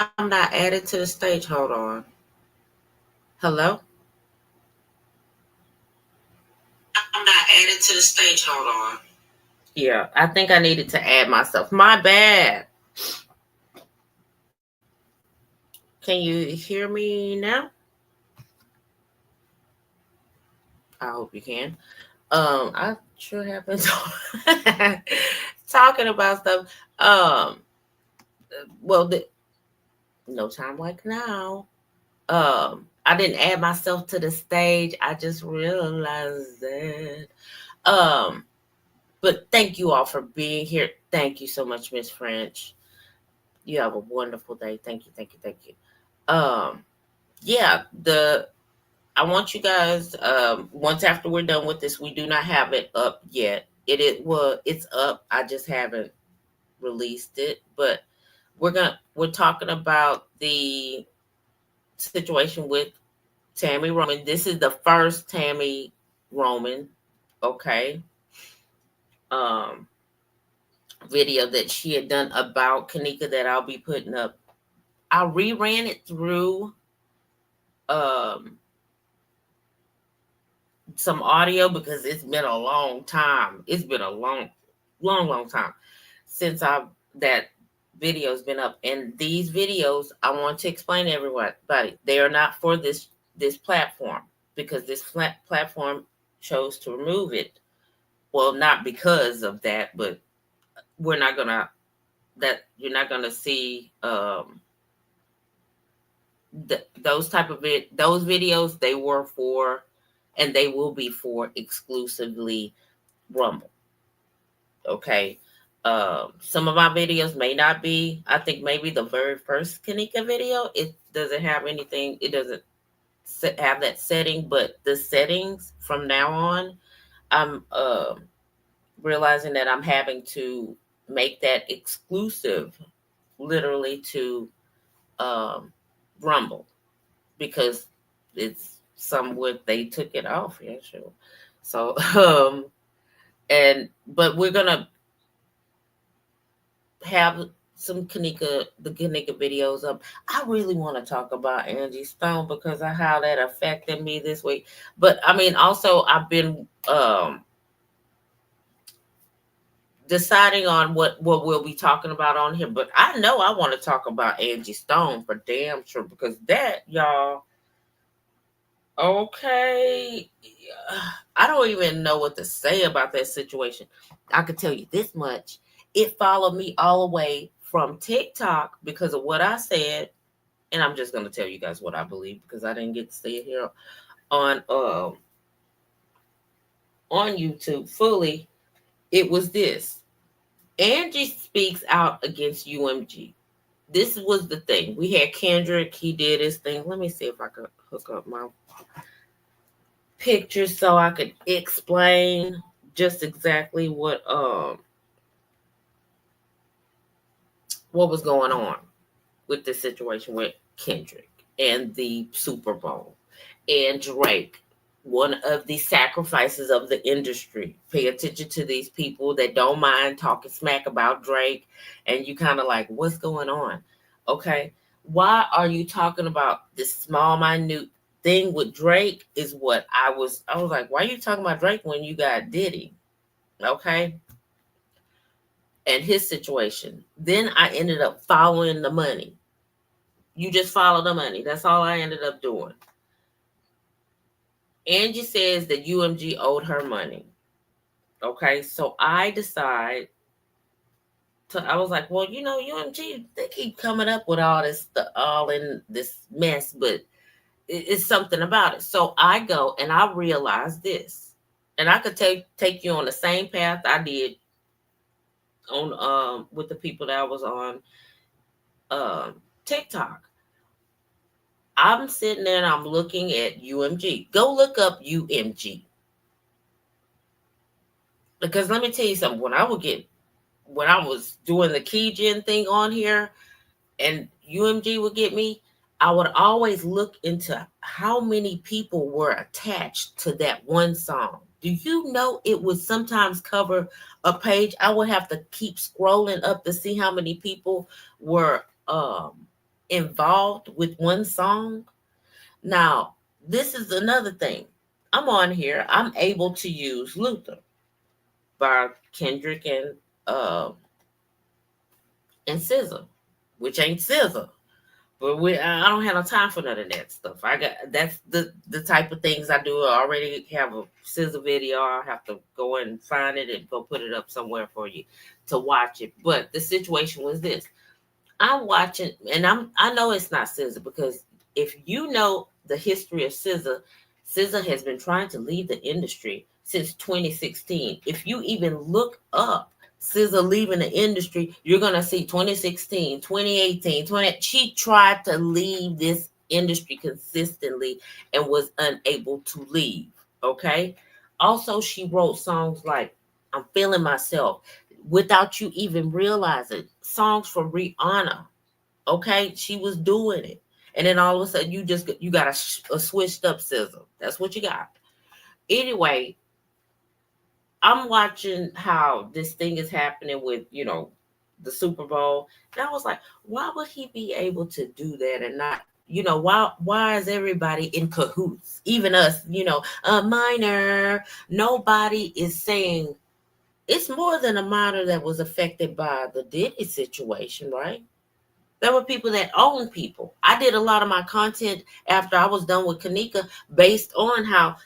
I'm not added to the stage. Hold on. Hello? I'm not added to the stage. Hold on. Yeah, I think I needed to add myself. My bad. Can you hear me now? I hope you can. I sure have been talking about stuff. Um, well, no time like now. I didn't add myself to the stage. I just realized that. Um, but thank you all for being here. Thank you so much, Miss French. You have a wonderful day. Thank you, thank you, thank you. Um, yeah, the I want you guys. Once after we're done with this, we do not have it up yet. It's up. I just haven't released it, but we're talking about the situation with Tammy Roman. This is the first Tammy Roman, okay, um, video that she had done about KENNEKA that I'll be putting up. I reran it through um, some audio because it's been a long time. It's been a long time since I've that video's been up. And these videos, I want to explain to everybody, they are not for this platform because this platform chose to remove it. Well, not because of that, but we're not gonna that you're not gonna see those type of those videos. They were for, and they will be for exclusively Rumble. Okay. Some of my videos may not be. I think maybe the very first KENNEKA video, it doesn't have anything. It doesn't have that setting, but the settings from now on, I'm realizing that I'm having to make that exclusive, literally to um, Rumble because it's somewhat they took it off. Yeah, sure. So and but we're gonna have some the KENNEKA videos up. I really want to talk about Angie Stone because of how that affected me this week. But I mean, also I've been deciding on what we'll be talking about on here. But I know I want to talk about Angie Stone for damn sure because that y'all. Okay, I don't even know what to say about that situation. I could tell you this much. It followed me all the way from TikTok because of what I said, and I'm just gonna tell you guys what I believe because I didn't get to say it here on on YouTube fully. It was this. Angie speaks out against UMG. This was the thing. We had Kendrick, he did his thing. Let me see if I could hook up my pictures so I could explain just exactly what was going on with this situation with Kendrick and the Super Bowl and Drake, one of the sacrifices of the industry. Pay attention to these people that don't mind talking smack about Drake, and you kind of like, what's going on? Okay, why are you talking about this small, minute thing with Drake? Is what I was like, why are you talking about Drake when you got Diddy? Okay, and his situation. Then I ended up following the money. You just follow the money. That's all I ended up doing. Angie says that UMG owed her money. Okay, so I was like, well, UMG, they keep coming up with all this stuff, all in this mess, but it's something about it. So I go and I realize this, and I could take you on the same path I did on with the people that I was on TikTok. I'm sitting there and I'm looking at UMG. Go look up UMG. Because let me tell you something. When I was doing the keygen thing on here and UMG would get me, I would always look into how many people were attached to that one song. Do you know it would sometimes cover a page? I would have to keep scrolling up to see how many people were involved with one song. Now, this is another thing. I'm on here. I'm able to use Luther by Kendrick and SZA, which ain't SZA. But I don't have no time for none of that stuff. I got that's the type of things I do. I already have a SZA video. I have to go and find it and go put it up somewhere for you to watch it. But the situation was this: I'm watching, and I know it's not SZA because if you know the history of SZA, SZA has been trying to leave the industry since 2016. If you even look up SZA leaving the industry, you're gonna see 2016, 2018, 20. She tried to leave this industry consistently and was unable to leave. Okay. Also, she wrote songs like "I'm Feeling Myself" without you even realizing. Songs from Rihanna. Okay, she was doing it, and then all of a sudden you got a switched up SZA. That's what you got. Anyway, I'm watching how this thing is happening with the Super Bowl, and I was like, why would he be able to do that and not? Why is everybody in cahoots? Even us, a minor. Nobody is saying it's more than a minor that was affected by the Diddy situation, right? There were people that own people. I did a lot of my content after I was done with KENNEKA based on how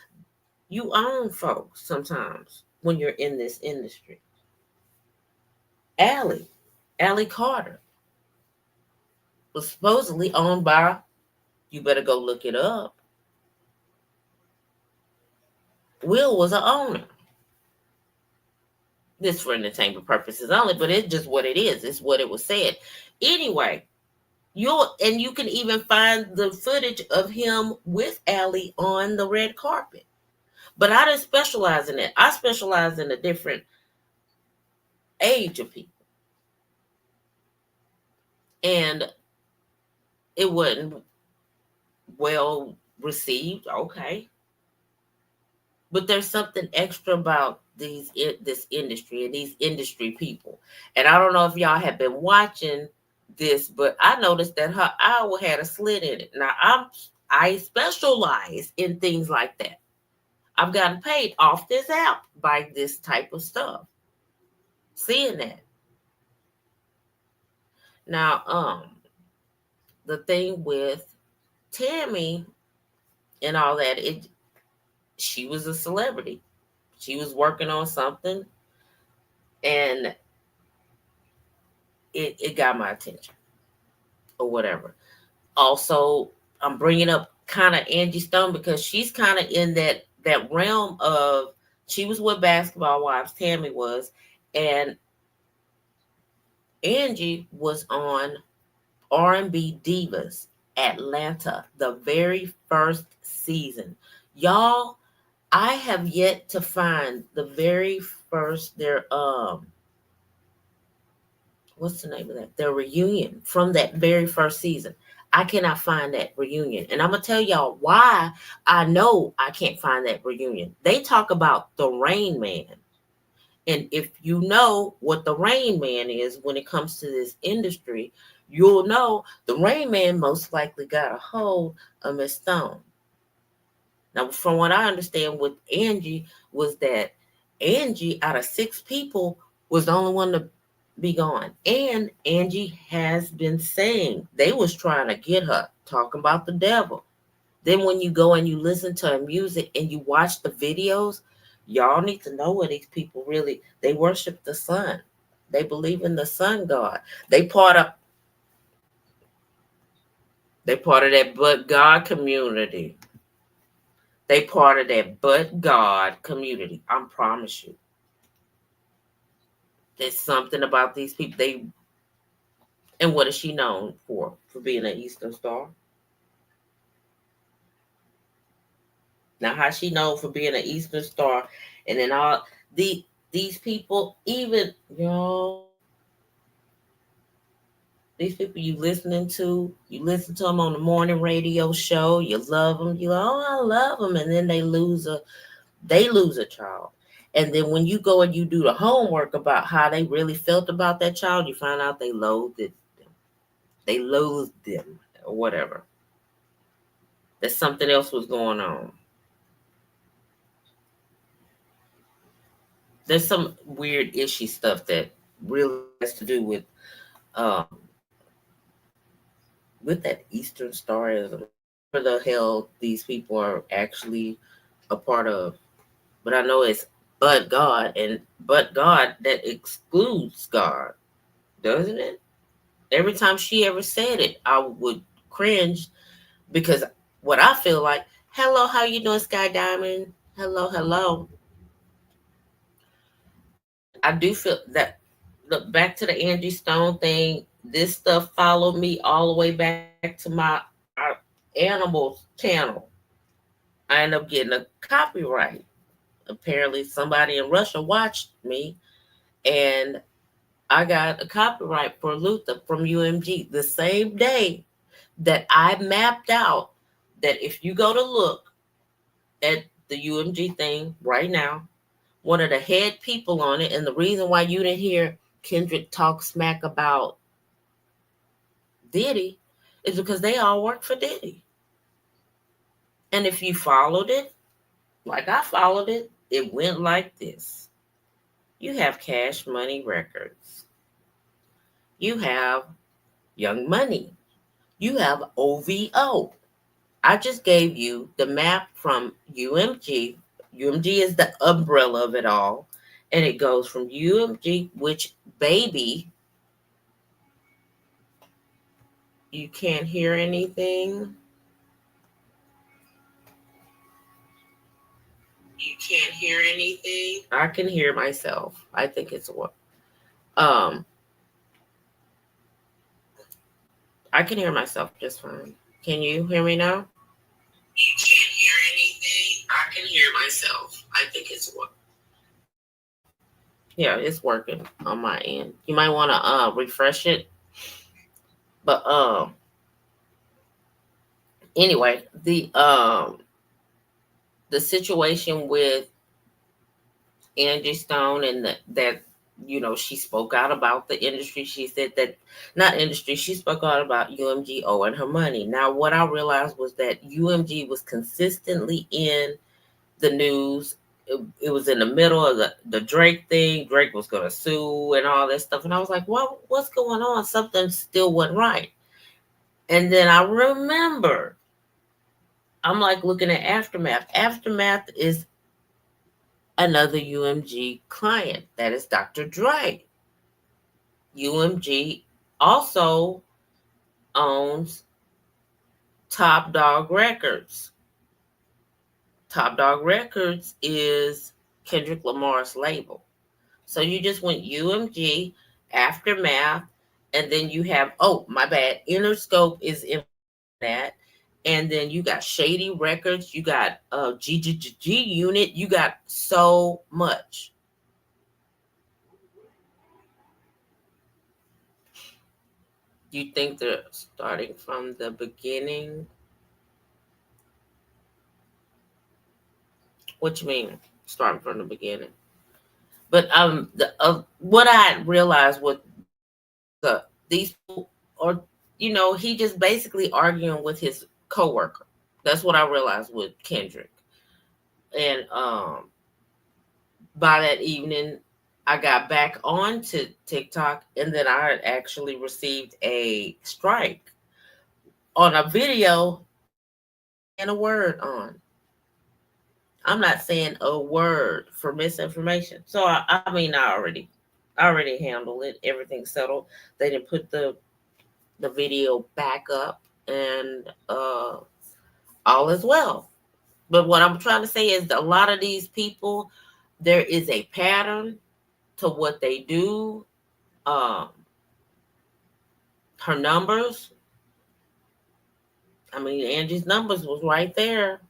you own folks sometimes when you're in this industry. Allie Carter was supposedly owned by, you better go look it up. Will was an owner. This for entertainment purposes only, but it's just what it is. It's what it was said. Anyway, you can even find the footage of him with Allie on the red carpet. But I didn't specialize in it. I specialize in a different age of people. And it wasn't well received. Okay. But there's something extra about this industry and these industry people. And I don't know if y'all have been watching this, but I noticed that her owl had a slit in it. Now I specialize in things like that. I've gotten paid off this app by this type of stuff. Seeing that. Now, the thing with Tami and all that, she was a celebrity. She was working on something, and it got my attention or whatever. Also, I'm bringing up kind of Angie Stone because she's kind of in that realm of, she was with Basketball Wives, Tami was, and Angie was on R&B Divas Atlanta, the very first season. Y'all, I have yet to find the very first what's the name of that? Their reunion from that very first season. I cannot find that reunion. And I'm going to tell y'all why I know I can't find that reunion. They talk about the Rain Man. And if you know what the Rain Man is when it comes to this industry, you'll know the Rain Man most likely got a hold of Miss Stone. Now, from what I understand with Angie was that Angie, out of 6 people, was the only one to be gone. And Angie has been saying they was trying to get her, talking about the devil. Then when you go and you listen to her music and you watch the videos, y'all need to know where these people really, they worship the sun. They believe in the sun god. They part of that but God community. They part of that but God community. I promise you. There's something about these people. And what is she known for? For being an Eastern Star. Now, how she known for being an Eastern Star, and then all these people, even these people you listen to them on the morning radio show, you love them, I love them, and then they lose a child. And then when you go and you do the homework about how they really felt about that child, you find out they loathed them. They loathed them or whatever. That something else was going on. There's some weird ishy stuff that really has to do um with that Eastern Starism, whatever the hell these people are actually a part of. But I know it's but God, and but God that excludes God, doesn't it? Every time she ever said it, I would cringe because what I feel like, hello, how you doing, Sky Diamond? Hello, hello. And I do feel that, look, back to the Angie Stone thing, this stuff followed me all the way back to my animals channel. I ended up getting a copyright. Apparently somebody in Russia watched me, and I got a copyright for Luther from UMG the same day that I mapped out that if you go to look at the UMG thing right now, one of the head people on it, and the reason why you didn't hear Kendrick talk smack about Diddy is because they all work for Diddy. And if you followed it, like I followed it, it went like this. You have Cash Money Records. You have Young Money. You have OVO. I just gave you the map from UMG. UMG is the umbrella of it all. And it goes from UMG, which, baby, you can't hear anything. You can't hear anything. I can hear myself. I think it's what. Um, I can hear myself just fine. Can you hear me now? You can't hear anything. I can hear myself. I think it's what. Yeah, it's working on my end. You might want to refresh it. But anyway, the situation with Angie Stone and that she spoke out about the industry. She said that not industry. She spoke out about UMGO and her money. Now, what I realized was that UMG was consistently in the news. It was in the middle of the Drake thing. Drake was going to sue and all that stuff, and I was like, what's going on? Something still wasn't right. And then I remember, I'm like looking at Aftermath. Aftermath is another UMG client. That is Dr. Dre. UMG also owns Top Dog Records. Top Dog Records is Kendrick Lamar's label. So you just went UMG, Aftermath, and then you have, oh, my bad, Interscope is in that. And then you got Shady Records, you got G Unit, you got so much. You think they're starting from the beginning? What you mean, starting from the beginning? But what I realized with these people, or he just basically arguing with his coworker. That's what I realized with Kendrick. And by that evening, I got back onto TikTok, and then I had actually received a strike on a video and a word on. I'm not saying a word for misinformation. So I mean, I already handled it. Everything's settled. They didn't put the video back up, and all is well. But what I'm trying to say is that a lot of these people, there is a pattern to what they do. Um, her numbers. I mean, Angie's numbers was right there.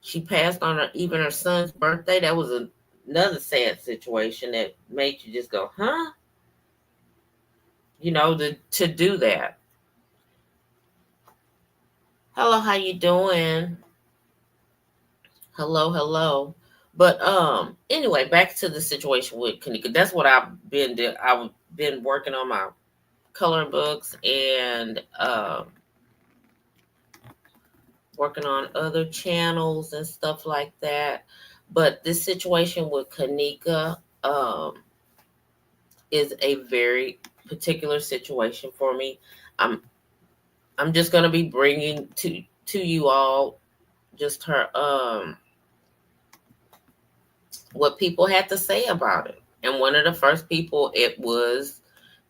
She passed on even her son's birthday. That was another sad situation that made you just go, huh? To do that. Hello, how you doing? Hello, hello. But anyway, back to the situation with KENNEKA. That's what I've been doing. I've been working on my coloring books and working on other channels and stuff like that. But this situation with KENNEKA is a very particular situation for me. I'm I'm just gonna be bringing to you all just her what people had to say about it. And one of the first people, it was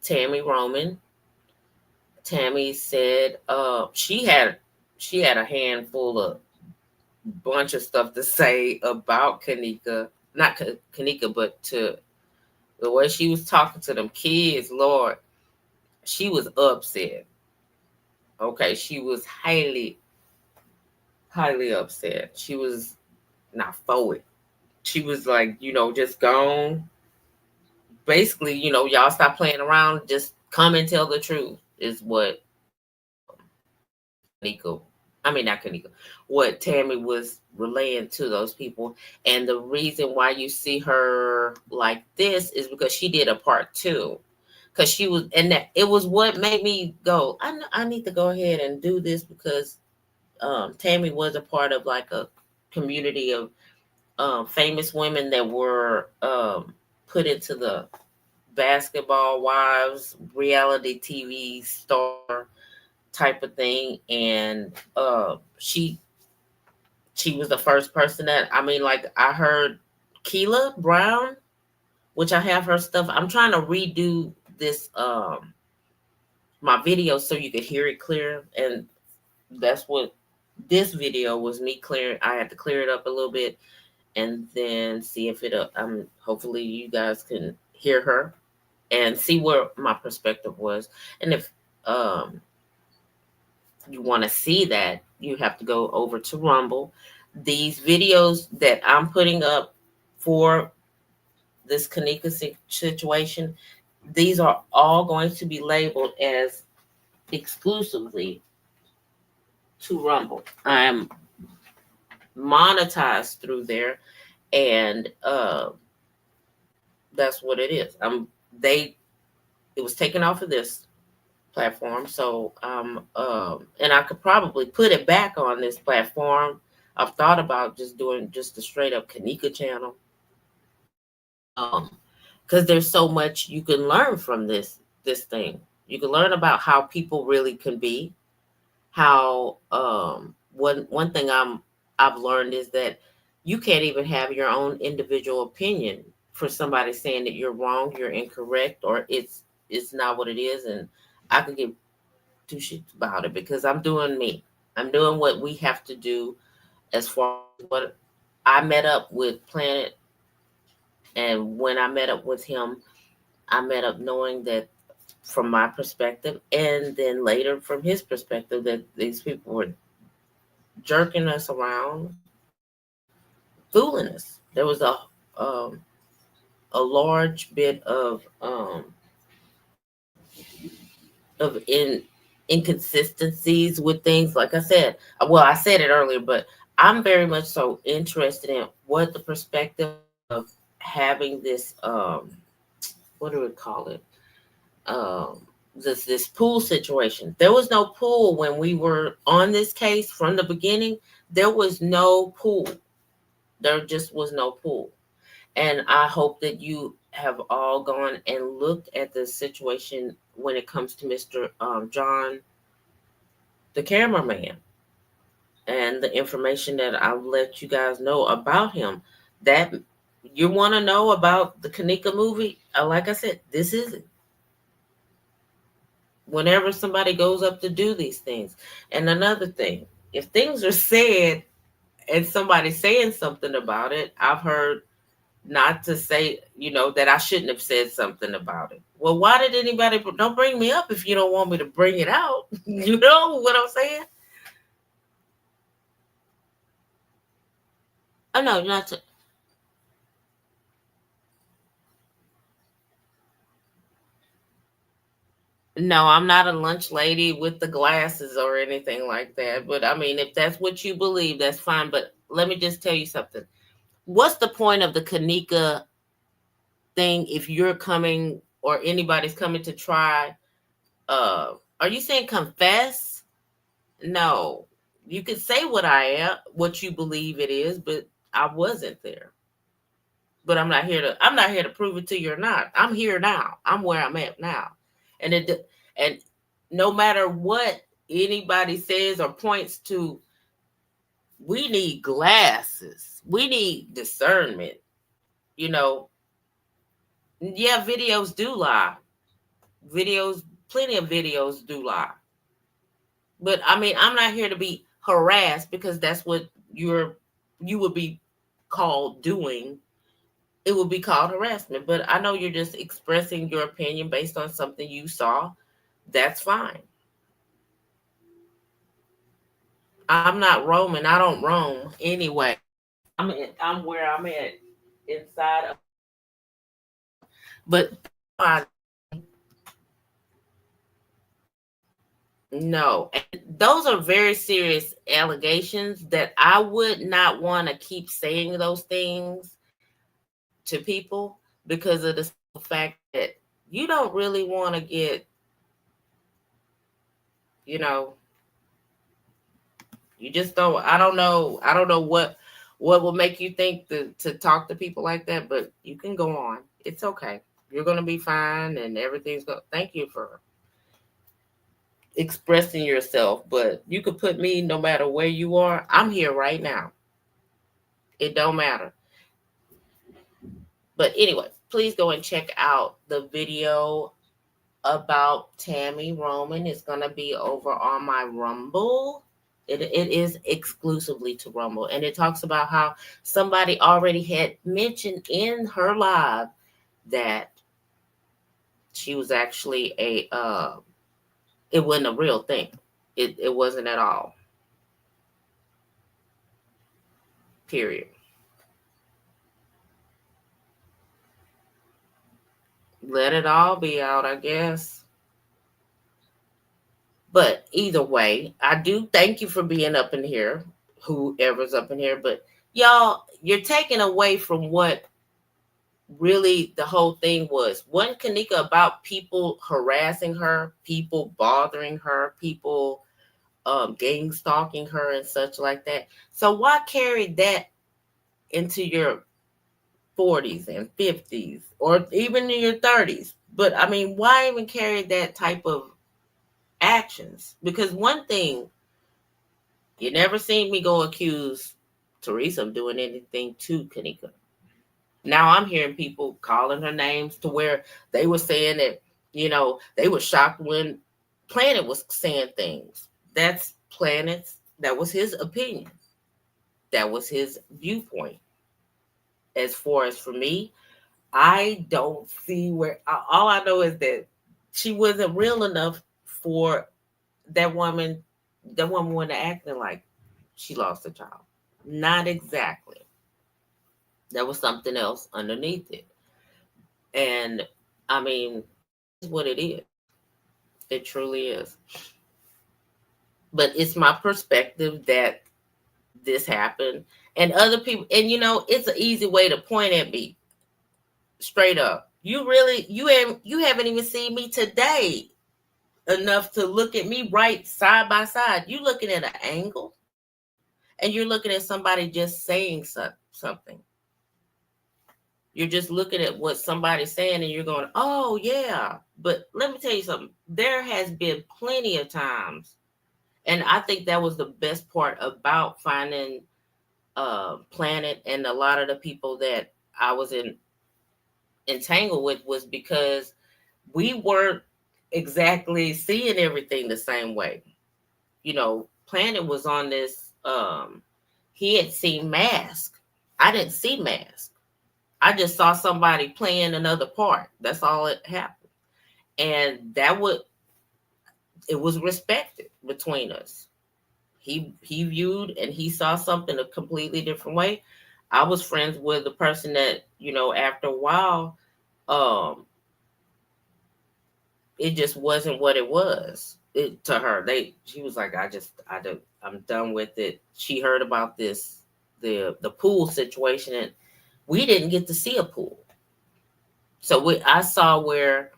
Tami Roman. Tami said she had a handful of bunch of stuff to say about KENNEKA, not KENNEKA, but to the way she was talking to them kids. Lord, she was upset. Okay, she was highly upset. She was not for it. She was like, just gone. Basically, y'all stop playing around. Just come and tell the truth is what KENNEKA, I mean, not KENNEKA, what Tami was relaying to those people. And the reason why you see her like this is because she did a part two. Because she was, and that it was what made me go, I need to go ahead and do this because Tami was a part of like a community of famous women that were put into the basketball wives, reality TV star type of thing. And she was the first person that, I mean, like I heard Keela Brown, which I have her stuff. I'm trying to redo this my video so you could hear it clear. And that's what this video was, me clearing. I had to clear it up a little bit and then see if it hopefully you guys can hear her and see where my perspective was. And if you want to see that, you have to go over to Rumble. These videos that I'm putting up for this KENNEKA situation, these are all going to be labeled as exclusively to Rumble. I'm monetized through there, and that's what it is. It was taken off of this platform, so and I could probably put it back on this platform. I've thought about just doing just a straight up KENNEKA channel, because there's so much you can learn from this thing. You can learn about how people really can be. How one thing I've learned is that you can't even have your own individual opinion for somebody saying that you're wrong, you're incorrect, or it's not what it is. And I could give two shits about it because I'm doing me. I'm doing what we have to do as far as what I met up with Planet. And when I met up with him, I met up knowing that from my perspective, and then later from his perspective, that these people were jerking us around, fooling us. There was a large bit of inconsistencies with things. Like I said, well, I said it earlier, but I'm very much so interested in what the perspective of having this what do we call it? This pool situation. There was no pool when we were on this case from the beginning. There was no pool. There just was no pool. And I hope that you have all gone and looked at the situation when it comes to Mr. John, the cameraman, and the information that I've let you guys know about him. That you want to know about the KENNEKA movie, like I said, this is it. Whenever somebody goes up to do these things. And another thing, if things are said and somebody's saying something about it, I've heard not to say, that I shouldn't have said something about it. Well, why did anybody, don't bring me up if you don't want me to bring it out. You know what I'm saying? Oh, no, not to. No, I'm not a lunch lady with the glasses or anything like that. But I mean, if that's what you believe, that's fine. But let me just tell you something. What's the point of the KENNEKA thing if you're coming or anybody's coming to try Are you saying confess? No. You could say what I am, what you believe it is, but I wasn't there. But I'm not here to prove it to you or not. I'm here now. I'm where I'm at now. And no matter what anybody says or points to, we need glasses. We need discernment. You know, yeah, videos do lie. Plenty of videos do lie. But I mean, I'm not here to be harassed because that's what you would be called doing. It would be called harassment. But I know you're just expressing your opinion based on something you saw. That's fine. I'm not roaming. I don't roam anyway. I'm where I'm at inside of, but no. And those are very serious allegations that I would not want to keep saying those things to people because of the fact that you don't really want to get, you know, you just don't. I don't know. I don't know what will make you think to talk to people like that, but you can go on. It's okay. You're going to be fine and everything's going. Thank you for expressing yourself, but you could put me no matter where you are. I'm here right now. It don't matter. But anyway, please go and check out the video about Tammy Roman. It's going to be over on my Rumble. It is exclusively to Rumble. And it talks about how somebody already had mentioned in her live that she was actually it wasn't a real thing. It wasn't at all. Period. Let it all be out, I guess. But either way, I do thank you for being up in here, whoever's up in here. But y'all, you're taking away from what really the whole thing was. Wasn't KENNEKA about people harassing her, people bothering her, people gang stalking her and such like that? So why carry that into your 40s and 50s or even in your 30s? But I mean, why even carry that type of actions? Because one thing, you never seen me go accuse Teresa of doing anything to KENNEKA. Now I'm hearing people calling her names to where they were saying that, they were shocked when Planet was saying things. That's Planet's, that was his opinion. That was his viewpoint. As far as for me, I don't see where, all I know is that she wasn't real enough for that woman. That woman wasn't acting like she lost a child. Not exactly. There was something else underneath it. And I mean, it's what it is. It truly is. But it's my perspective that this happened. And other people, and it's an easy way to point at me. Straight up. You haven't even seen me today enough to look at me right side by side. You looking at an angle and you're looking at somebody just saying something. You're just looking at what somebody's saying and you're going, oh, yeah. But let me tell you something. There has been plenty of times. And I think that was the best part about finding Planet and a lot of the people that I was entangled with was because we weren't exactly seeing everything the same way. Planet was on this, he had seen Mask. I didn't see Mask. I just saw somebody playing another part. That's all it happened. And it was respected between us. He viewed and he saw something a completely different way. I was friends with the person that, after a while, it just wasn't what it was. To her. She was like, I'm done with it. She heard about the pool situation, and we didn't get to see a pool. So I saw where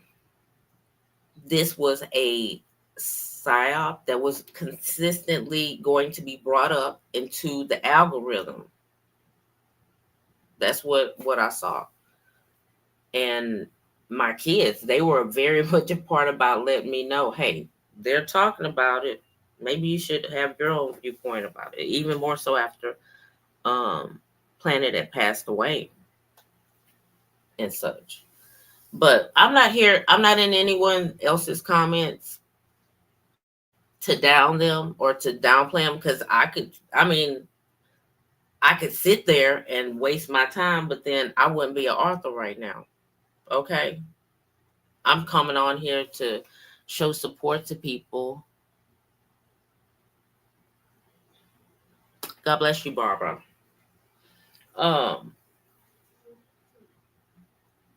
this was a psyop that was consistently going to be brought up into the algorithm. That's what I saw. And my kids, they were very much a part about letting me know, hey, they're talking about it. Maybe you should have your own viewpoint about it. Even more so after Planet had passed away and such. But I'm not here. I'm not in anyone else's comments to down them or to downplay them, because I could sit there and waste my time, but then I wouldn't be an author right now. Okay. I'm coming on here to show support to people. God bless you, Barbara. Um,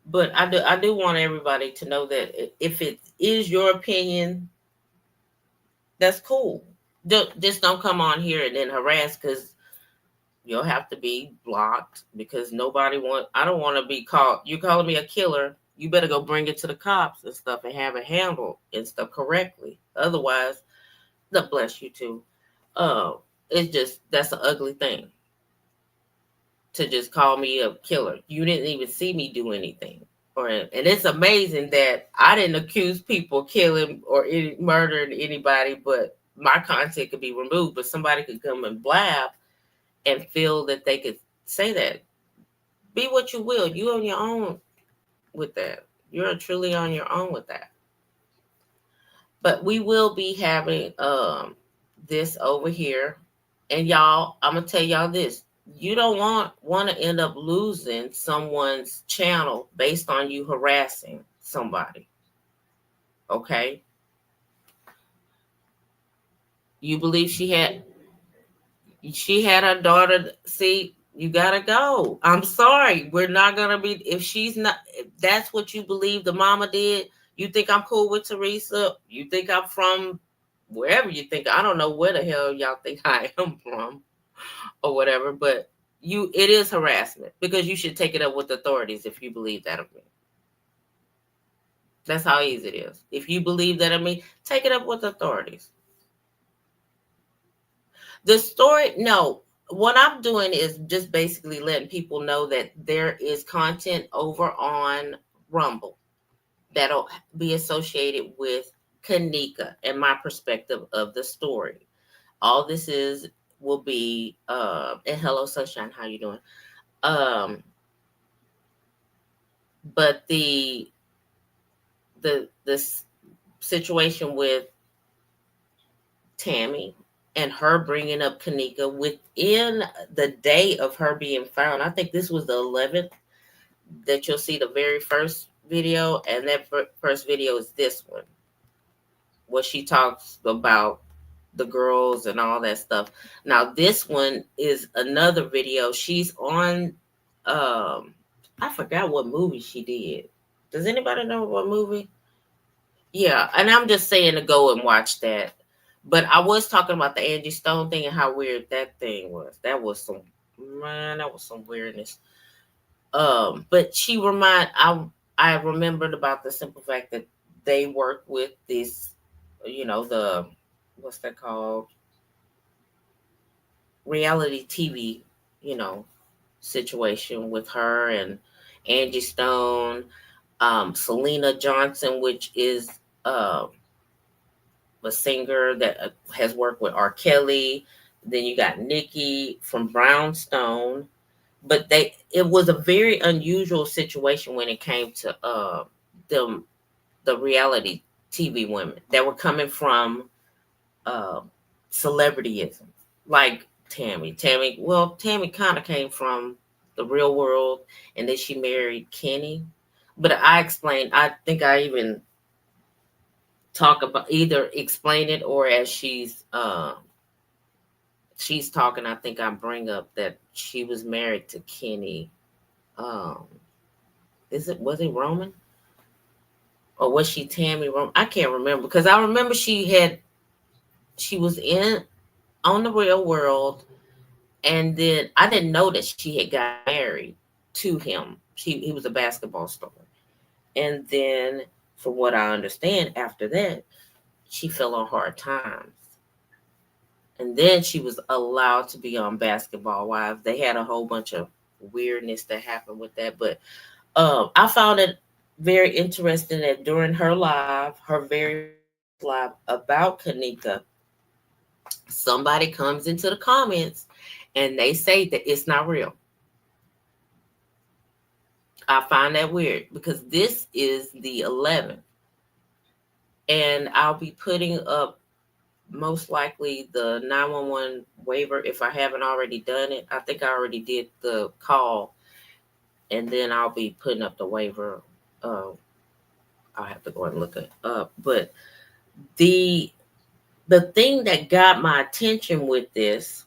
but I do want everybody to know that if it is your opinion, that's cool. Just don't come on here and then harass, because you'll have to be blocked, because nobody want. I don't want to be called. You calling me a killer? You better go bring it to the cops and stuff and have it handled and stuff correctly. Otherwise, God bless you too. It's just, that's an ugly thing to just call me a killer. You didn't even see me do anything. And it's amazing that I didn't accuse people killing or murdering anybody, but my content could be removed. But somebody could come and blab and feel that they could say that. Be what you will. You on your own with that. You're truly on your own with that. But we will be having this over here. And y'all, I'm gonna tell y'all this. You don't want to end up losing someone's channel based on you harassing somebody. Okay? You believe she had her daughter. See, you gotta go. I'm sorry. We're not gonna be, if she's not, if that's what you believe the mama did. You think I'm cool with Teresa? You think I'm from wherever you think? I don't know where the hell y'all think I am from or whatever, but it is harassment, because you should take it up with authorities if you believe that of me. That's how easy it is. If you believe that of me, take it up with authorities. The story, no. What I'm doing is just basically letting people know that there is content over on Rumble that'll be associated with KENNEKA and my perspective of the story. All this will be and hello sunshine, how you doing? But this situation with Tami and her bringing up KENNEKA within the day of her being found. I think this was the 11th that you'll see the very first video, and that first video is this one, where she talks about the girls and all that stuff. Now this one is another video. She's on I forgot what movie she did. Does anybody know what movie? Yeah, and I'm just saying to go and watch that. But I was talking about the Angie Stone thing and how weird that thing was. That was some weirdness. But I remembered about the simple fact that they work with this, the what's that called? Reality TV, you know, situation with her and Angie Stone, Selena Johnson, which is a singer that has worked with R. Kelly. Then you got Nikki from Brownstone. But it was a very unusual situation when it came to them, the reality TV women that were coming from uh, celebrityism, like Tami. Tami kind of came from the real world, and then she married Kenny. But I explained. I think I even talk about, either explain it, or as she's talking, I think I bring up that she was married to Kenny. Um, was it Roman, or was she Tami Roman? I can't remember, because I remember she was in on the Real World, and then I didn't know that she had got married to him. He was a basketball star, and then from what I understand, after that, she fell on hard times. And then she was allowed to be on Basketball Wives. They had a whole bunch of weirdness that happened with that. But I found it very interesting that during her live, her very first live about KENNEKA, somebody comes into the comments and they say that it's not real. I find that weird because this is the 11th. And I'll be putting up most likely the 911 waiver if I haven't already done it. I think I already did the call, and then I'll be putting up the waiver. I'll have to go and look it up. But the thing that got my attention with this,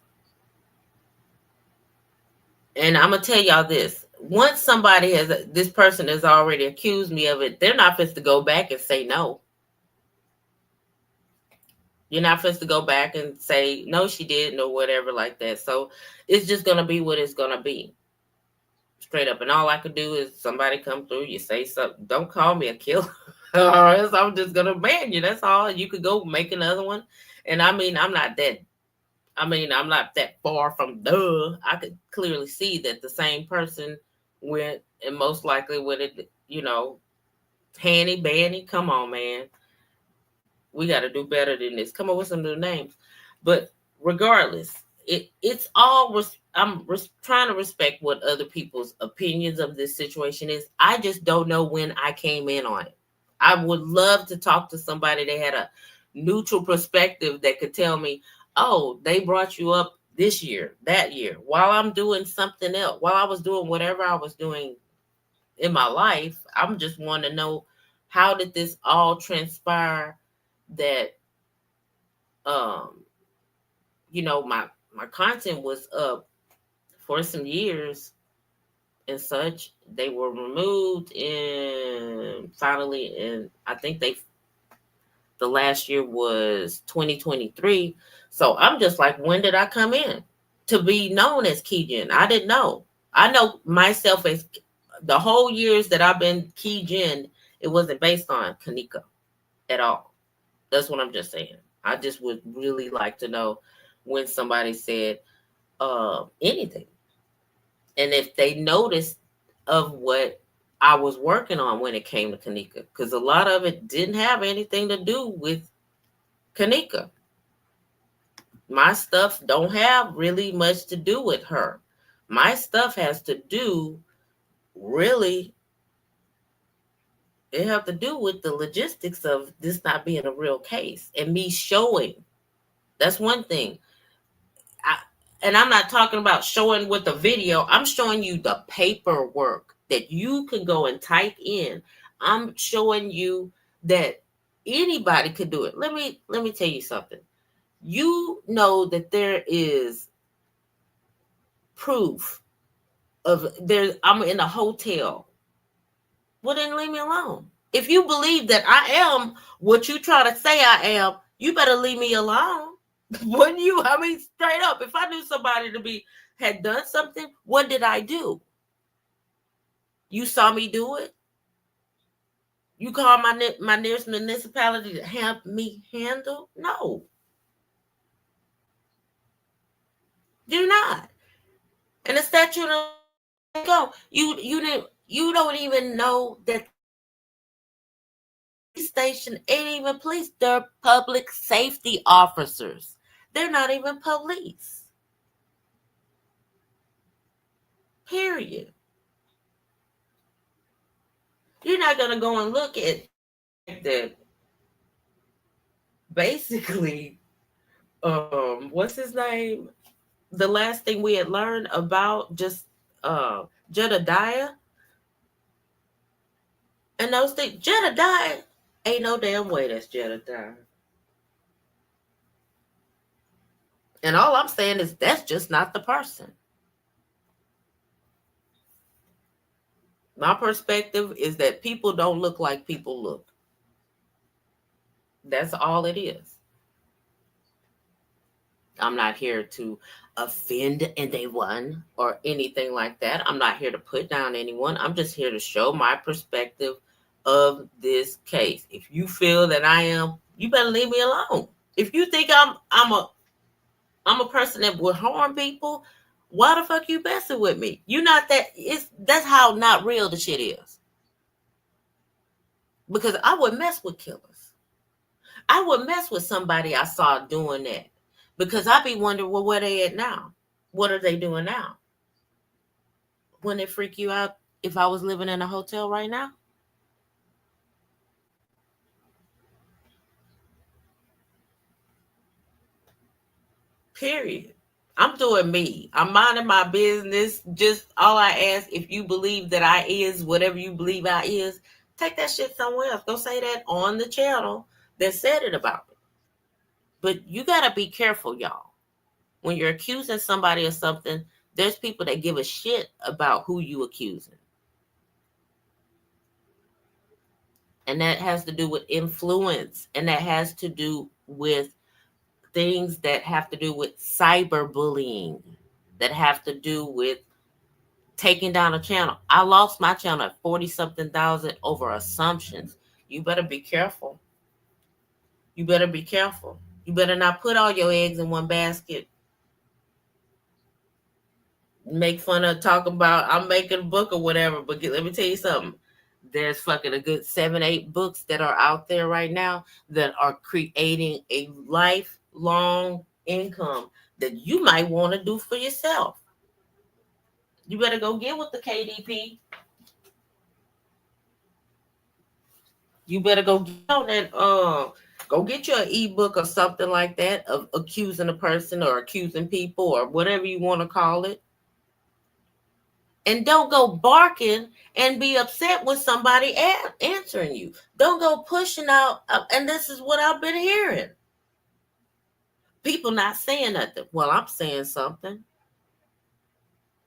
and I'm gonna tell y'all this: once somebody this person has already accused me of it, they're not supposed to go back and say no. You're not supposed to go back and say, no, she didn't, or whatever like that. So it's just going to be what it's going to be. Straight up. And all I could do is somebody come through, you say something. Don't call me a killer. Or else I'm just going to ban you. That's all. You could go make another one. And I mean, I'm not that far from I could clearly see that the same person went and most likely with it, Hanny, Banny. Come on, man. We got to do better than this. Come up with some new names. But regardless, it's all, I'm trying to respect what other people's opinions of this situation is. I just don't know when I came in on it. I would love to talk to somebody that had a neutral perspective that could tell me, oh, they brought you up this year, that year, while I'm doing something else, while I was doing whatever I was doing in my life. I'm just want to know, how did this all transpire that my content was up for some years and such. They were removed and finally, and I think the last year was 2023. So I'm just like, when did I come in to be known as KeyGen? I didn't know. I know myself as the whole years that I've been KeyGen, it wasn't based on KENNEKA at all. That's what I'm just saying. I just would really like to know when somebody said anything. And if they noticed of what I was working on when it came to KENNEKA. Because a lot of it didn't have anything to do with KENNEKA. My stuff don't have really much to do with her. My stuff has to do, really, it have to do with the logistics of this not being a real case and me showing. That's one thing. And I'm not talking about showing with the video. I'm showing you the paperwork that you can go and type in. I'm showing you that anybody could do it. Let me tell you something. You know that there is proof of I'm in a hotel. Well, then leave me alone. If you believe that I am what you try to say I am, you better leave me alone. Wouldn't you? I mean, straight up, if I knew somebody had done something, what did I do? You saw me do it? You call my nearest municipality to have me handle? No. Do not. And the statute of go. You don't even know that the station ain't even police. They're public safety officers. They're not even police. Period. You're not gonna go and look at that. Basically, what's his name? The last thing we had learned about just Jedediah and those things. Jedediah ain't no damn way that's Jedediah. And all I'm saying is that's just not the person. My perspective is that people don't look like people look. That's all it is. I'm not here to offend anyone or anything like that. I'm not here to put down anyone. I'm just here to show my perspective of this case. If you feel that I am, you better leave me alone. If you think I'm a person that would harm people, why the fuck you messing with me? You not that. It's that's how not real the shit is. Because I would mess with killers. I would mess with somebody I saw doing that. Because I be wondering, well, where they at now? What are they doing now? Wouldn't it freak you out if I was living in a hotel right now? Period. I'm doing me. I'm minding my business. Just all I ask, if you believe that I is whatever you believe I is, take that shit somewhere else. Go say that on the channel that said it about me. But you gotta be careful, y'all. When you're accusing somebody of something, there's people that give a shit about who you accusing. And that has to do with influence. And that has to do with things that have to do with cyberbullying, that have to do with taking down a channel. I lost my channel at 40 something thousand over assumptions. You better be careful. You better be careful. You better not put all your eggs in one basket. Make fun of, talk about I'm making a book or whatever. But let me tell you something. There's fucking a good 7, 8 books that are out there right now that are creating a lifelong income that you might want to do for yourself. You better go get with the KDP. You better go get on that. Go get you an ebook or something like that of accusing a person or accusing people or whatever you want to call it. And don't go barking and be upset when somebody answering you. Don't go pushing out. And this is what I've been hearing. People not saying nothing. Well, I'm saying something.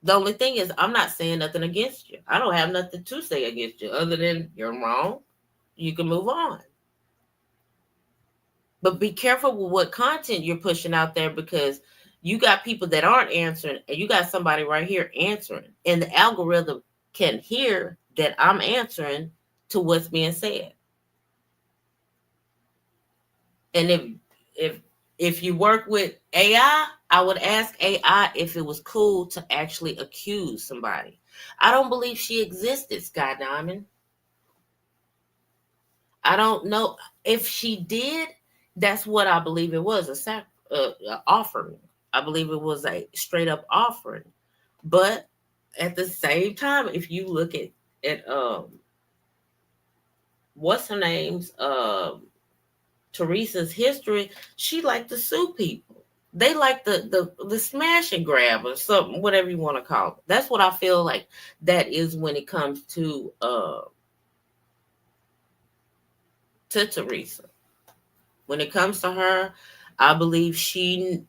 The only thing is, I'm not saying nothing against you. I don't have nothing to say against you other than you're wrong. You can move on. But be careful with what content you're pushing out there, because you got people that aren't answering and you got somebody right here answering. And the algorithm can hear that I'm answering to what's being said. And if if you work with AI, I would ask AI if it was cool to actually accuse somebody. I don't believe she existed, Sky Diamond. I don't know if she did. That's what I believe it was, a offering. I believe it was a straight up offering. But at the same time, if you look at what's her name's Teresa's history, she liked to sue people. They like the smash and grab or something, whatever you want to call it. That's what I feel like that is when it comes to Teresa. When it comes to her, I believe she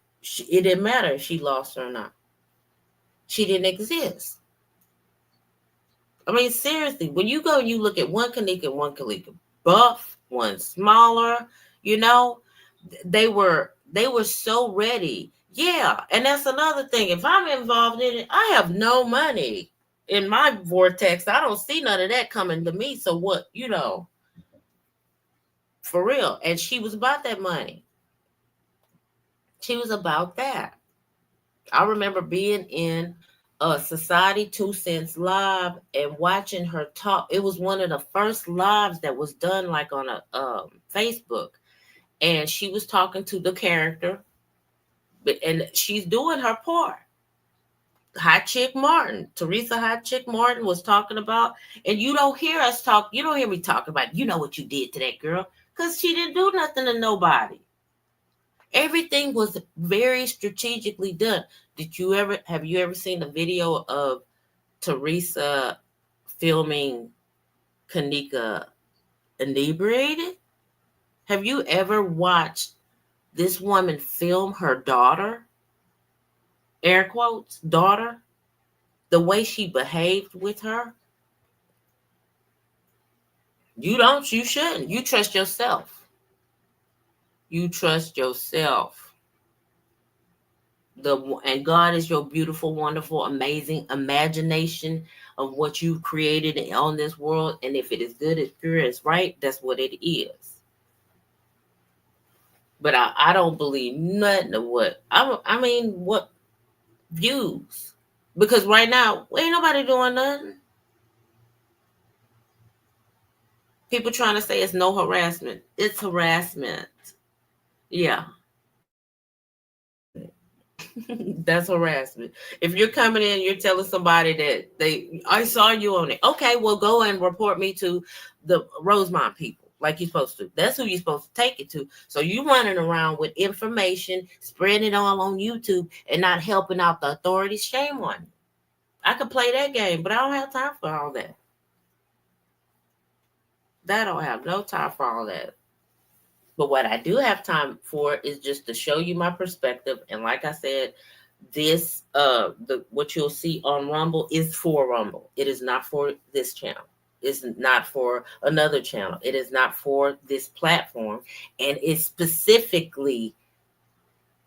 it didn't matter if she lost or not. She didn't exist. I mean, seriously, when you go and you look at one Kanika, buff, one smaller, you know, they were so ready. Yeah, and that's another thing. If I'm involved in it, I have no money in my vortex. I don't see none of that coming to me. So what, for real. And she was about that money. She was about that. I remember being in a Society 2 Cents live and watching her talk. It was one of the first lives that was done like on a Facebook. And she was talking to the character, and she's doing her part. Hot Chick Martin, Teresa Hot Chick Martin was talking about, and you don't hear us talk. You don't hear me talk about, what you did to that girl, because she didn't do nothing to nobody. Everything was very strategically done. Have you ever seen a video of Teresa filming Kanika inebriated? Have you ever watched this woman film her daughter? Air quotes, daughter. The way she behaved with her. You shouldn't. You trust yourself. You trust yourself. And God is your beautiful, wonderful, amazing imagination of what you've created on this world. And if it is good, it's pure, it's right, that's what it is. But I don't believe nothing of what I mean, what views. Because right now, ain't nobody doing nothing. People trying to say it's no harassment. It's harassment. Yeah. That's harassment. If you're coming in, you're telling somebody that I saw you on it. Okay, well, go and report me to the Rosemont people like you're supposed to. That's who you're supposed to take it to. So you running around with information, spreading it all on YouTube and not helping out the authorities. Shame on you. I could play that game, but I don't have time for all that. I don't have no time for all that. But what I do have time for is just to show you my perspective. And like I said, this what you'll see on Rumble is for Rumble. It is not for this channel. It's not for another channel. It is not for this platform. And it's specifically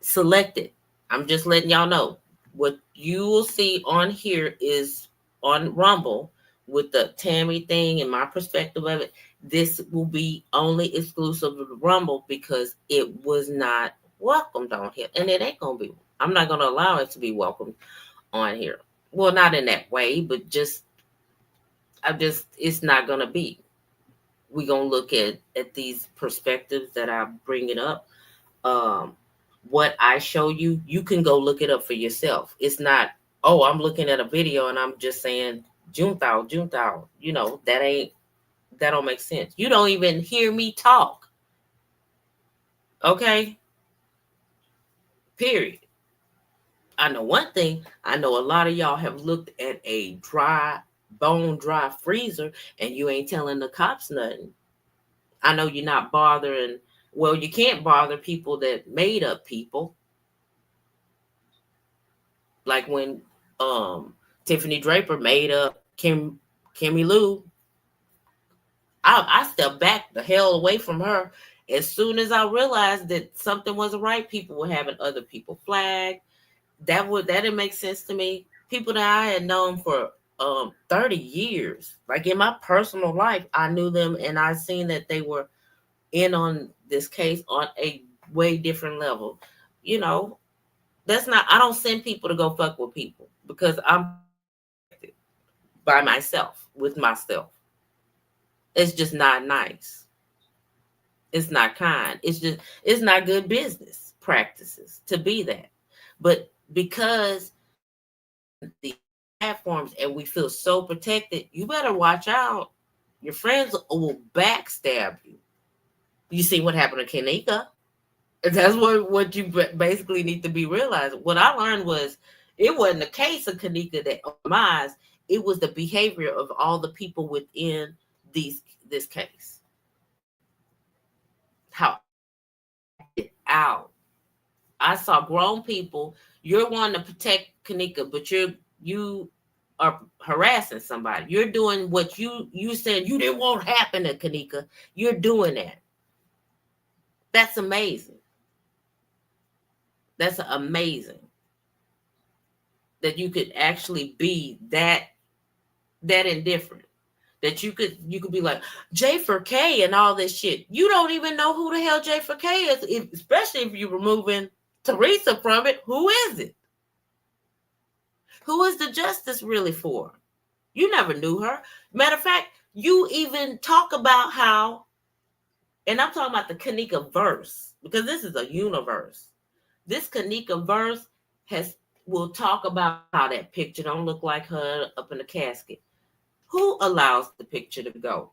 selected. I'm just letting y'all know. What you will see on here is on Rumble with the Tami thing and my perspective of it. This will be only exclusive of Rumble because it was not welcomed on here. And it ain't going to be. I'm not going to allow it to be welcomed on here. Well, not in that way, but it's not going to be. We're going to look at these perspectives that I bring it up. What I show you, you can go look it up for yourself. It's not, oh, I'm looking at a video and I'm just saying, Juntao. You know, that don't make sense. You don't even hear me talk. Okay? Period. I know one thing. I know a lot of y'all have looked at a bone dry freezer and you ain't telling the cops nothing. I know you're not bothering. Well, you can't bother people that made up people. Like when Tiffany Draper made up Kimmy Lou. I stepped back the hell away from her. As soon as I realized that something wasn't right, people were having other people flagged. That didn't make sense to me. People that I had known for 30 years, like in my personal life, I knew them and I seen that they were in on this case on a way different level. You know, I don't send people to go fuck with people because I'm by myself with myself. It's just not nice. It's not kind. It's not good business practices to be that. But because the platforms and we feel so protected, you better watch out. Your friends will backstab you. You see what happened to KENNEKA. That's what you basically need to be realized. What I learned was it wasn't the case of KENNEKA that demise. It was the behavior of all the people within this case. How out. I saw grown people. You're wanting to protect KENNEKA, but you are harassing somebody. You're doing what you said you didn't want happen to KENNEKA. You're doing that. That's amazing. That's amazing that you could actually be that indifferent. That you could be like J4K and all this shit. You don't even know who the hell J4K is, especially if you're removing Teresa from it. Who is it? Who is the justice really for? You never knew her. Matter of fact, you even talk about how, and I'm talking about the KENNEKA verse, because this is a universe. This KENNEKA verse will talk about how that picture don't look like her up in the casket. Who allows the picture to go?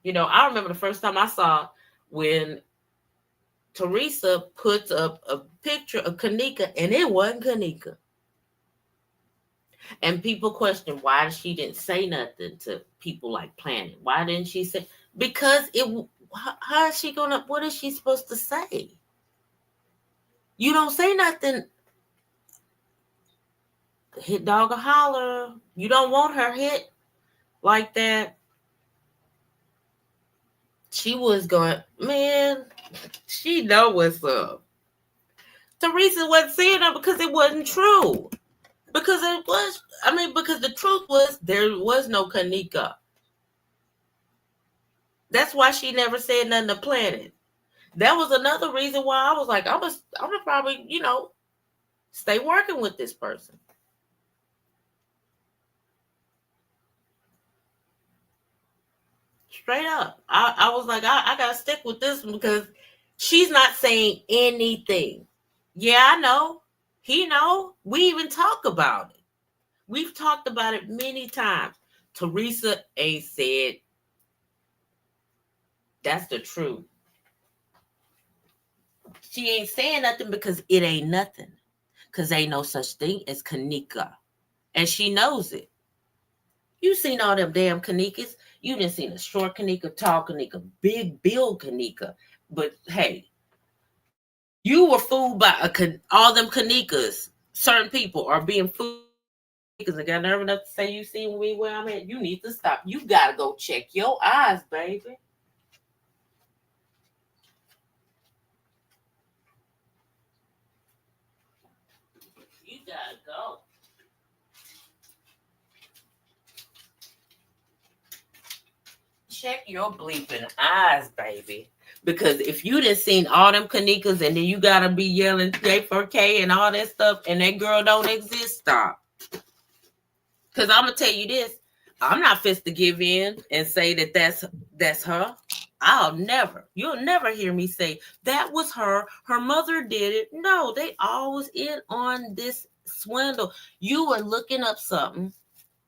You know, I remember the first time I saw when Teresa puts up a picture of KENNEKA and it wasn't KENNEKA. And people question why she didn't say nothing to people like Planet. Why didn't she say? Because how is she gonna? What is she supposed to say? You don't say nothing. Hit dog or holler. You don't want her hit like that. She was going, man. She know what's up. Teresa wasn't saying that because it wasn't true. Because it was, because the truth was there was no KENNEKA. That's why she never said nothing to Planet. That was another reason why I was like, I'm gonna probably, stay working with this person. Straight up. I was like, I gotta stick with this one because she's not saying anything. Yeah, I know. He know. We even talk about it. We've talked about it many times. Teresa ain't said that's the truth. She ain't saying nothing because it ain't nothing. Because ain't no such thing as KENNEKA. And she knows it. You seen all them damn KENNEKAs. You didn't seen a short KENNEKA, tall KENNEKA, big build KENNEKA. But hey, you were fooled by all them KENNEKAs. Certain people are being fooled because I got nerve enough to say you seen me where I'm at. You need to stop. You gotta go check your eyes, baby. You gotta go. Check your bleeping eyes, baby. Because if you done seen all them KENNEKAs and then you gotta be yelling J4K and all that stuff and that girl don't exist, stop. Because I'm gonna tell you this, I'm not fit to give in and say that that's her. You'll never hear me say that was her. Her mother did it. No, they always in on this swindle. You were looking up something.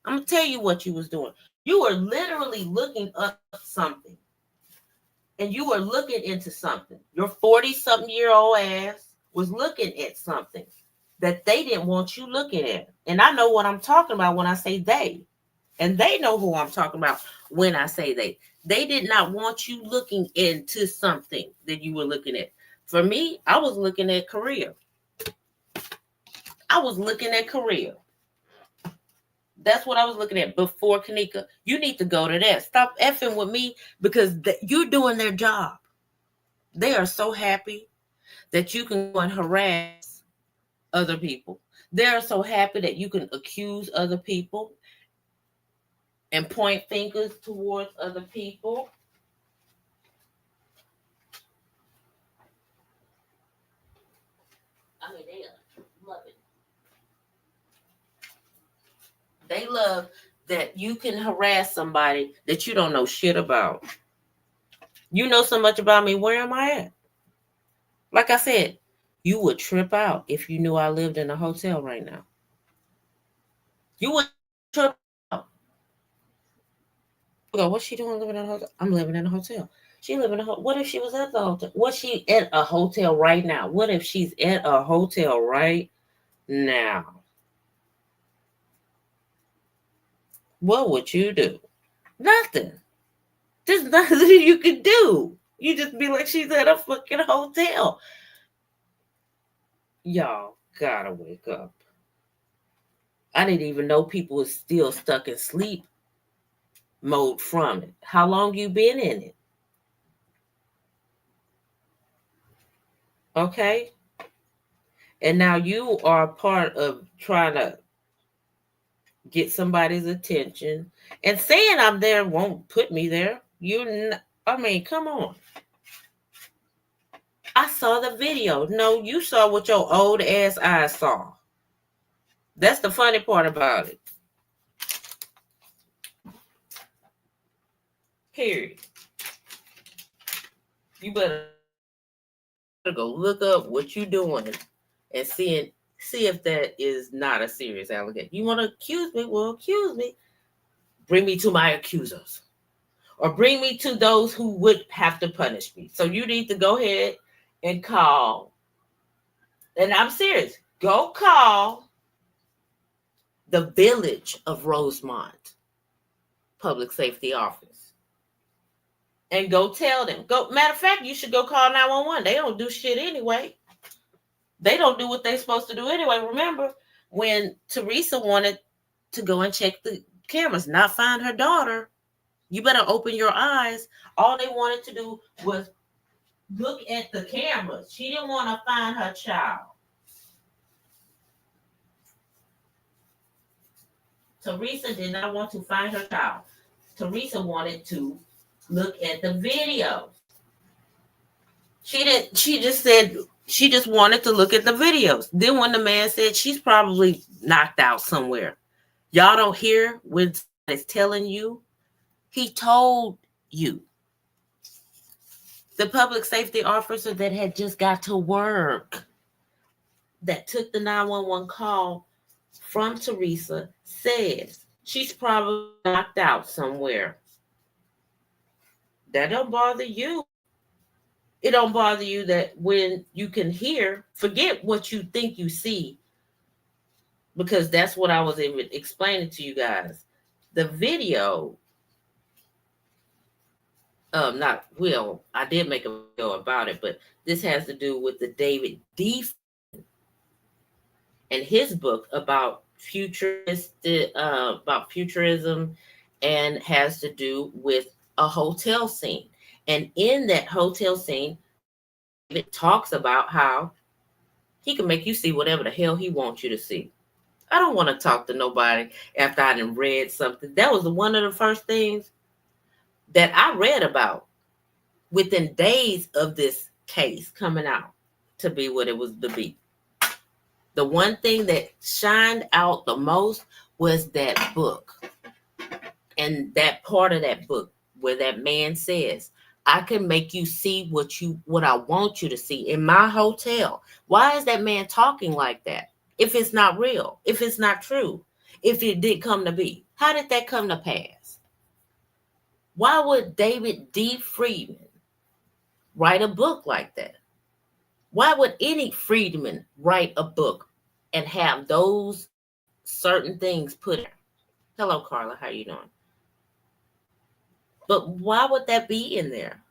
I'm gonna tell you what you was doing. You were literally looking up something. And you were looking into something. Your 40-something-year-old ass was looking at something that they didn't want you looking at. And I know what I'm talking about when I say they. And they know who I'm talking about when I say they. They did not want you looking into something that you were looking at. For me, I was looking at career. I was looking at career. That's what I was looking at before KENNEKA. You need to go to that. Stop effing with me because you're doing their job. They are so happy that you can go and harass other people. They are so happy that you can accuse other people and point fingers towards other people. They love it. They love that you can harass somebody that you don't know shit about. You know so much about me. Where am I at? Like I said, you would trip out if you knew I lived in a hotel right now. You would trip out. Go, what's she doing living in a hotel? I'm living in a hotel. She living in a hotel. What if she was at the hotel? Was she at a hotel right now? What if she's at a hotel right now? What would you do? Nothing. There's nothing you could do. You just be like, she's at a fucking hotel. Y'all gotta wake up. I didn't even know people were still stuck in sleep mode from it. How long you been in it? Okay. And now you are part of trying to get somebody's attention. And saying I'm there won't put me there. Come on. I saw the video. No, you saw what your old ass eyes saw. That's the funny part about it. Period. You better go look up what you doing and see if that is not a serious allegation. You want to accuse me? Well, accuse me. Bring me to my accusers. Or bring me to those who would have to punish me. So you need to go ahead and call. And I'm serious. Go call the Village of Rosemont Public Safety Office. And go tell them. Matter of fact, you should go call 911. They don't do shit anyway. They don't do what they're supposed to do anyway. Remember when Teresa wanted to go and check the cameras, not find her daughter? You better open your eyes. All they wanted to do was look at the cameras. She didn't want to find her child. Teresa did not want to find her child. Teresa wanted to look at the videos. She didn't. She just said she just wanted to look at the videos. Then when the man said she's probably knocked out somewhere, y'all don't hear when it's telling you. He told you. The public safety officer that had just got to work, that took the 911 call from Teresa, says she's probably knocked out somewhere. That don't bother you. It don't bother you that when you can hear, forget what you think you see, because that's what I was even explaining to you guys. The video, not will, I did make a video about it, but this has to do with the David D. and his book about futurism, and has to do with a hotel scene. And in that hotel scene, it talks about how he can make you see whatever the hell he wants you to see. I don't want to talk to nobody after I done read something. That was one of the first things that I read about within days of this case coming out to be what it was to be. The one thing that shined out the most was that book. And that part of that book where that man says, I can make you see what I want you to see in my hotel. Why is that man talking like that? If it's not real, if it's not true, if it did come to be, how did that come to pass? Why would David D. Friedman write a book like that? Why would any Friedman write a book and have those certain things put in? Hello, Carla. How you doing? But why would that be in there?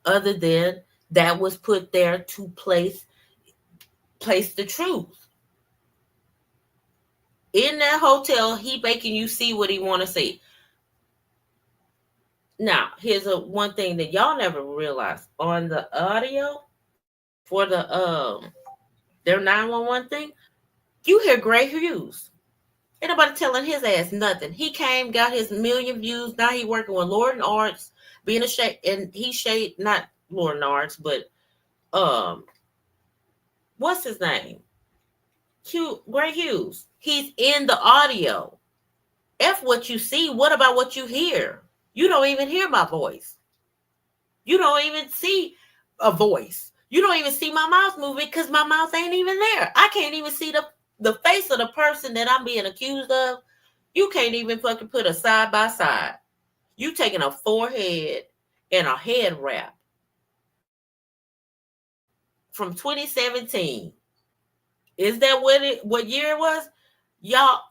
Other than that was put there to place the truth. In that hotel, he making you see what he want to see. Now, here's one thing that y'all never realized. On the audio for their 911 thing, you hear Gray Hughes. Ain't nobody telling his ass nothing. He came, got his 1 million views. Now he working with Lord and Arts, being a shade, and he shade, not Lord and Arts, but what's his name? Gray Hughes. He's in the audio. F what you see. What about what you hear? You don't even hear my voice. You don't even see a voice. You don't even see my mouth moving because my mouth ain't even there. I can't even see the face of the person that I'm being accused of. You can't even fucking put a side by side. You taking a forehead and a head wrap from 2017. Is that what year it was? Y'all,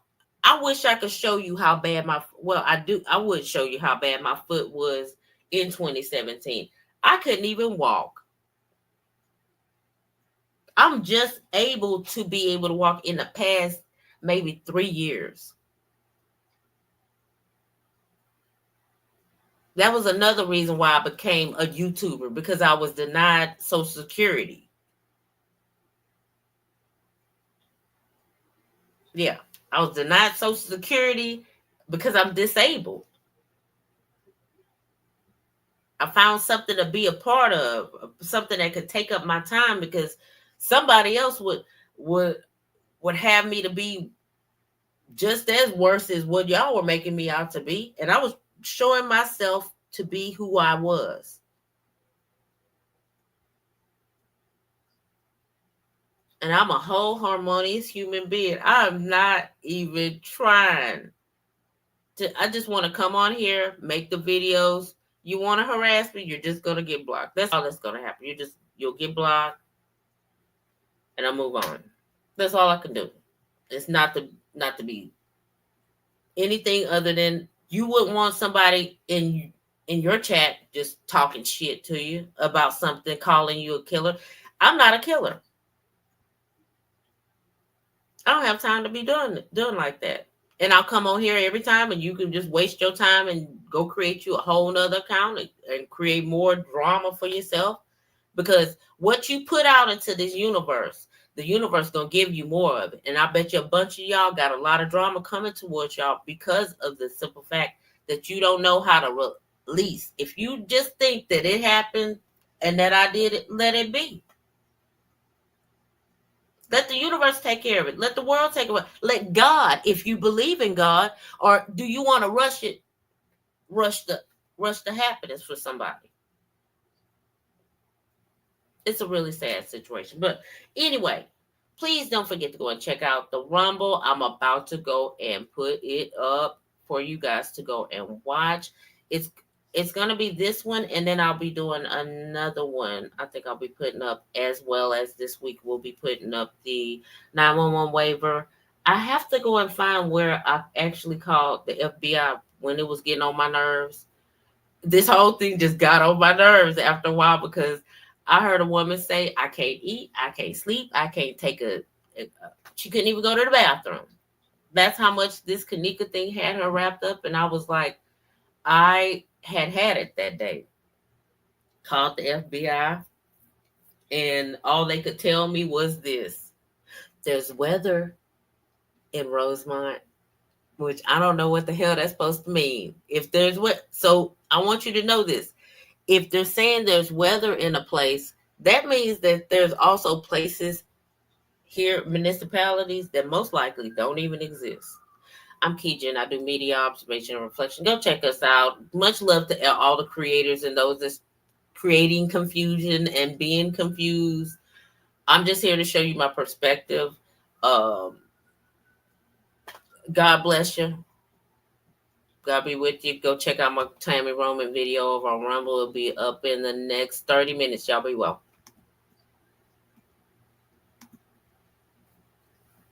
I wish I could show you how bad I would show you how bad my foot was in 2017. I couldn't even walk. I'm just able to walk in the past maybe 3 years. That was another reason why I became a YouTuber, because I was denied Social Security. Yeah, I was denied Social Security because I'm disabled. I found something to be a part of, something that could take up my time, because somebody else would have me to be just as worse as what y'all were making me out to be. And I was showing myself to be who I was. And I'm a whole harmonious human being. I'm not even trying to. I just want to come on here, make the videos. You want to harass me, you're just going to get blocked. That's all that's going to happen. You'll get blocked, and I'll move on. That's all I can do. It's not to be anything other than you wouldn't want somebody in your chat just talking shit to you about something, calling you a killer. I'm not a killer. I don't have time to be doing like that. And I'll come on here every time, and you can just waste your time and go create you a whole nother account and create more drama for yourself. Because what you put out into this universe, the universe gonna give you more of it. And I bet you a bunch of y'all got a lot of drama coming towards y'all because of the simple fact that you don't know how to release. If you just think that it happened and that I did it, let it be. Let the universe take care of it. Let the world take it. Let God, if you believe in God, or do you want to rush it, rush the happiness for somebody? It's a really sad situation. But anyway, please don't forget to go and check out the Rumble. I'm about to go and put it up for you guys to go and watch. It's it's gonna be this one, and then I'll be doing another one. I think I'll be putting up, as well as this week we'll be putting up the 911 waiver. I have to go and find where I actually called the FBI when it was getting on my nerves. This whole thing just got on my nerves after a while, because I heard a woman say, I can't eat, I can't sleep, I can't take she couldn't even go to the bathroom. That's how much this KENNEKA thing had her wrapped up. And I was like, I had it that day. Called the FBI, and all they could tell me was this: there's weather in Rosemont, which I don't know what the hell that's supposed to mean. If there's what, so I want you to know this. If they're saying there's weather in a place, that means that there's also places here, municipalities, that most likely don't even exist. I'm Keejan. I do media observation and reflection. Go check us out. Much love to all the creators and those that's creating confusion and being confused. I'm just here to show you my perspective. Um, God bless you. God be with you. Go check out my Tammy Roman video over on Rumble. It'll be up in the next 30 minutes. Y'all be well.